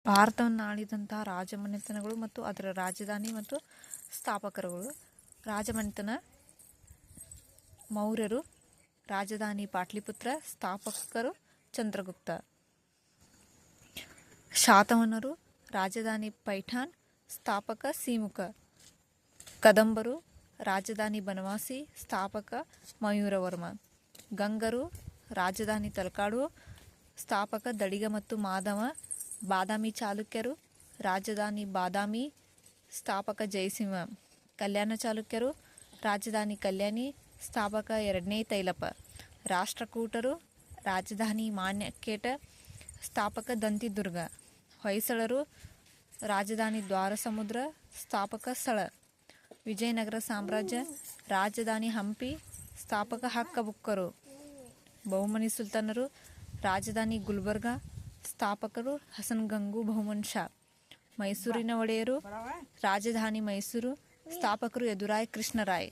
ಭಾರತವನ್ನು ಆಳಿದಂತಹ ರಾಜಮನೆತನಗಳು ಮತ್ತು ಅದರ ರಾಜಧಾನಿ ಮತ್ತು ಸ್ಥಾಪಕರುಗಳು. ರಾಜಮನೆತನ: ಮೌರ್ಯರು. ರಾಜಧಾನಿ ಪಾಟ್ಲಿಪುತ್ರ. ಸ್ಥಾಪಕರು ಚಂದ್ರಗುಪ್ತ. ಶಾತವಾಹನರು. ರಾಜಧಾನಿ ಪೈಠಾನ್. ಸ್ಥಾಪಕ ಸಿಮುಕ. ಕದಂಬರು. ರಾಜಧಾನಿ ಬನವಾಸಿ. ಸ್ಥಾಪಕ ಮಯೂರವರ್ಮ. ಗಂಗರು. ರಾಜಧಾನಿ ತಲಕಾಡು. ಸ್ಥಾಪಕ ದಡಿಗ ಮತ್ತು ಮಾಧವ. ಬಾದಾಮಿ ಚಾಲುಕ್ಯರು. ರಾಜಧಾನಿ ಬಾದಾಮಿ. ಸ್ಥಾಪಕ ಜಯಸಿಂಹ. ಕಲ್ಯಾಣ ಚಾಲುಕ್ಯರು. ರಾಜಧಾನಿ ಕಲ್ಯಾಣಿ. ಸ್ಥಾಪಕ ಎರಡನೇ ತೈಲಪ. ರಾಷ್ಟ್ರಕೂಟರು. ರಾಜಧಾನಿ ಮಾನ್ಯಕೇಟ. ಸ್ಥಾಪಕ ದಂತಿದುರ್ಗ. ಹೊಯ್ಸಳರು. ರಾಜಧಾನಿ ದ್ವಾರಸಮುದ್ರ. ಸ್ಥಾಪಕ ಸ್ಥಳ. ವಿಜಯನಗರ ಸಾಮ್ರಾಜ್ಯ. ರಾಜಧಾನಿ ಹಂಪಿ. ಸ್ಥಾಪಕ ಹಕ್ಕಬುಕ್ಕರು. ಬಹುಮನಿ ಸುಲ್ತಾನರು. ರಾಜಧಾನಿ ಗುಲ್ಬರ್ಗ. ಸ್ಥಾಪಕರು ಹಸನ್ಗಂಗು ಬಹುಮನ್ ಶಾ. ಮೈಸೂರಿನ ಒಡೆಯರು. ರಾಜಧಾನಿ ಮೈಸೂರು. ಸ್ಥಾಪಕರು ಯದುರಾಯ್ ಕೃಷ್ಣರಾಯ್.